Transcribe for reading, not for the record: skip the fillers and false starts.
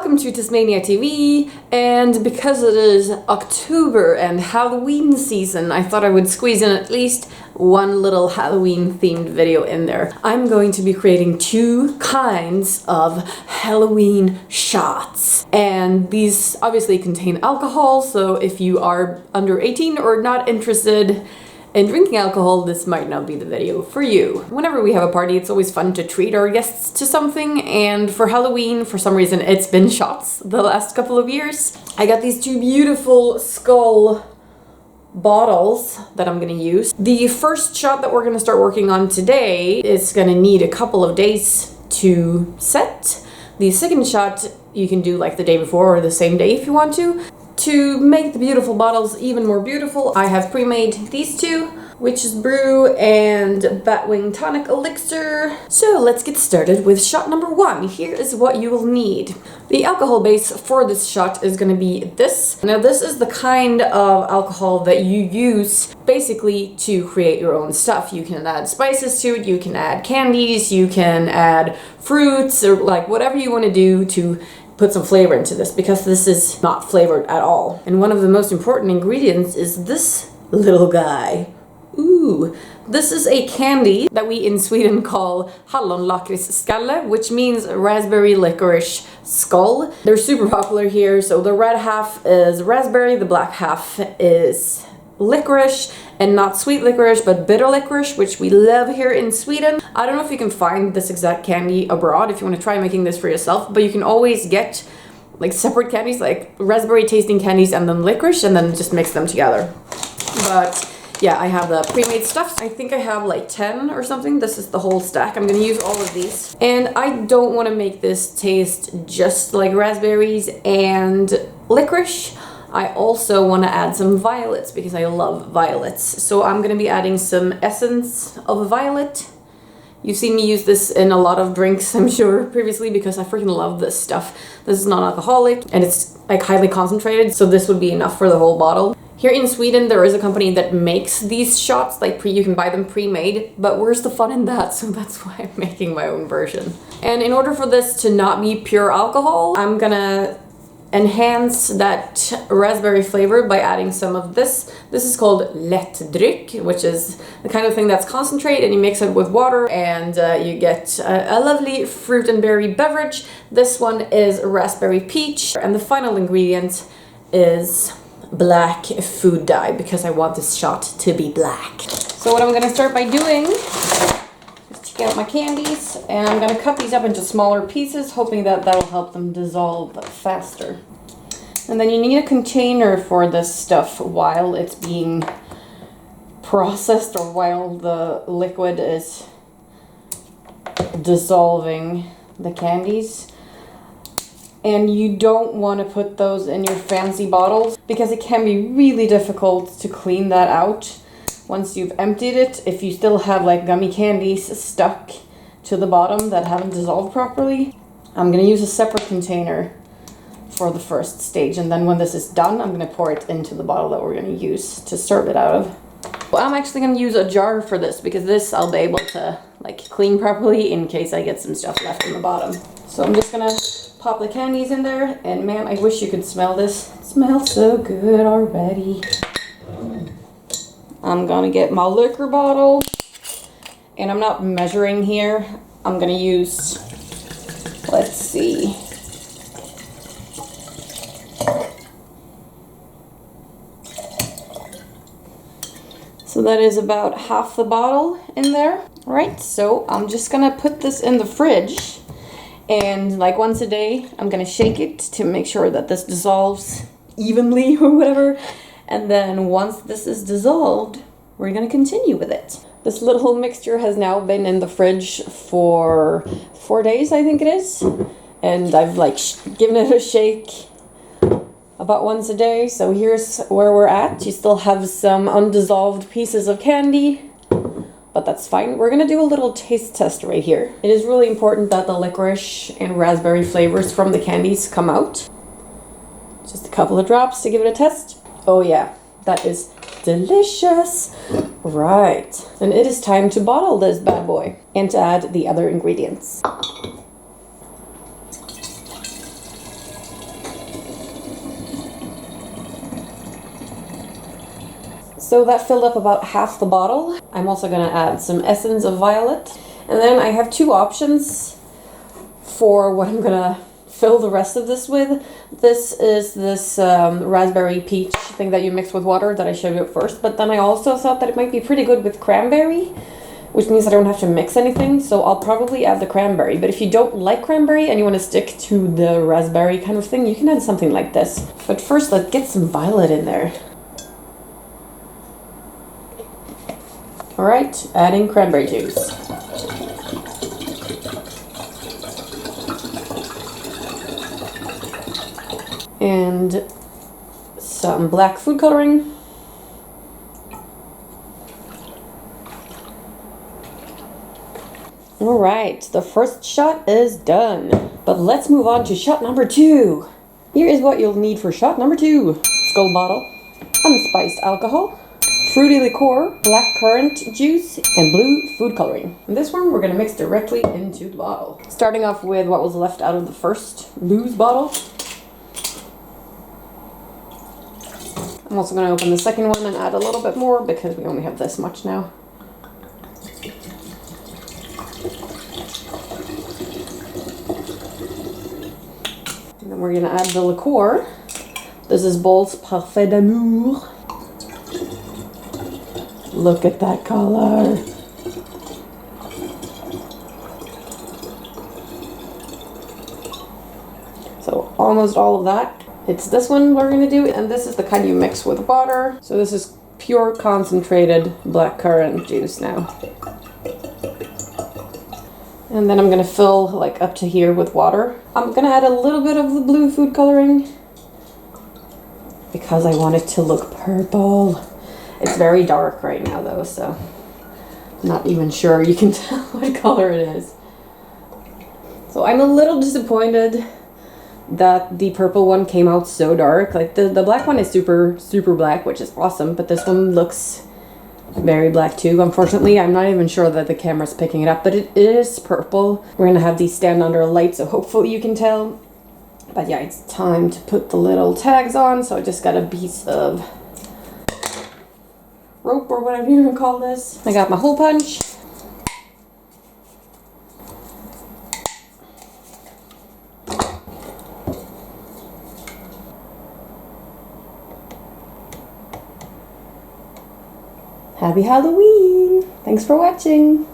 Welcome to TezMania TV, and because it is October and Halloween season, I thought I would squeeze in at least one little Halloween themed video in there. I'm going to be creating two kinds of Halloween shots, and these obviously contain alcohol, so if you are under 18 or not interested in drinking alcohol, this might not be the video for you. Whenever we have a party, it's always fun to treat our guests to something, and for Halloween, for some reason, it's been shots the last couple of years. I got these two beautiful skull bottles that I'm gonna use. The first shot that we're gonna start working on today is gonna need a couple of days to set. The second shot you can do like the day before or the same day if you want to. To make the beautiful bottles even more beautiful, I have pre-made these two, Witch's Brew and Batwing Tonic Elixir. So let's get started with shot number one. Here is what you will need. The alcohol base for this shot is going to be this. Now this is the kind of alcohol that you use basically to create your own stuff. You can add spices to it, you can add candies, you can add fruits, or like whatever you want to do to put some flavor into this, because this is not flavored at all. And one of the most important ingredients is this little guy. Ooh, this is a candy that we in Sweden call hallonlakritsskalle, which means raspberry licorice skull. They're super popular here, so the red half is raspberry, the black half is licorice, and not sweet licorice but bitter licorice, which we love here in Sweden. I don't know if you can find this exact candy abroad if you want to try making this for yourself, but you can always get like separate candies, like raspberry tasting candies and then licorice, and then just mix them together. But yeah, I have the pre-made stuff. I think I have like 10 or something. This is the whole stack. I'm gonna use all of these. And I don't want to make this taste just like raspberries and licorice. I also want to add some violets because I love violets. So I'm going to be adding some essence of violet. You've seen me use this in a lot of drinks, I'm sure, previously, because I freaking love this stuff. This is non-alcoholic and it's like highly concentrated, so this would be enough for the whole bottle. Here in Sweden, there is a company that makes these shots, like you can buy them pre-made, but where's the fun in that? So that's why I'm making my own version. And in order for this to not be pure alcohol, I'm gonna enhance that raspberry flavor by adding some of this. This is called lättdryck, which is the kind of thing that's concentrate, and you mix it with water and you get a lovely fruit and berry beverage. This one is raspberry peach, and the final ingredient is black food dye because I want this shot to be black. So what I'm gonna start by doing is take out my candies, and I'm gonna cut these up into smaller pieces, hoping that that'll help them dissolve faster. And then you need a container for this stuff while it's being processed, or while the liquid is dissolving the candies. And you don't want to put those in your fancy bottles because it can be really difficult to clean that out once you've emptied it. If you still have like gummy candies stuck to the bottom that haven't dissolved properly, I'm going to use a separate container for the first stage, and then when this is done, I'm going to pour it into the bottle that we're going to use to serve it out of. Well, I'm actually going to use a jar for this because this I'll be able to like clean properly in case I get some stuff left in the bottom. So I'm just going to pop the candies in there, and man, I wish you could smell this. It smells so good already. I'm gonna get my liquor bottle, and I'm not measuring here. I'm gonna use, let's see, so that is about half the bottle in there. All right, so I'm just gonna put this in the fridge. And like once a day, I'm gonna shake it to make sure that this dissolves evenly or whatever. And then once this is dissolved, we're gonna continue with it. This little mixture has now been in the fridge for 4 days, I think it is. And I've like given it a shake about once a day. So here's where we're at. You still have some undissolved pieces of candy, but that's fine. We're gonna do a little taste test right here. It is really important that the licorice and raspberry flavors from the candies come out. Just a couple of drops to give it a test. Oh yeah, that is delicious. Right, then it is time to bottle this bad boy and to add the other ingredients. So that filled up about half the bottle. I'm also gonna add some essence of violet. And then I have two options for what I'm gonna fill the rest of this with. This is this raspberry peach thing that you mix with water that I showed you at first, but then I also thought that it might be pretty good with cranberry, which means I don't have to mix anything, so I'll probably add the cranberry. But if you don't like cranberry and you want to stick to the raspberry kind of thing, you can add something like this. But first, let's get some violet in there. All right, adding cranberry juice. And some black food coloring. All right, the first shot is done. But let's move on to shot number 2. Here is what you'll need for shot number 2. Skull bottle, unspiced alcohol, fruity liqueur, black currant juice, and blue food coloring. And this one we're gonna mix directly into the bottle. Starting off with what was left out of the first loose bottle. I'm also gonna open the second one and add a little bit more because we only have this much now. And then we're gonna add the liqueur. This is Bols Parfait d'Amour. Look at that color. So almost all of that. It's this one we're gonna do, and this is the kind you mix with water. So this is pure concentrated black currant juice now. And then I'm gonna fill like up to here with water. I'm gonna add a little bit of the blue food coloring because I want it to look purple. It's very dark right now though, so I'm not even sure you can tell what color it is. So I'm a little disappointed that the purple one came out so dark. Like the black one is super black, which is awesome, but this one looks very black too. Unfortunately, I'm not even sure that the camera's picking it up, but it is purple. We're gonna have these stand under a light, so hopefully you can tell. But yeah, it's time to put the little tags on. So I just got a piece of rope or whatever you want to call this. I got my hole punch. Happy Halloween! Thanks for watching!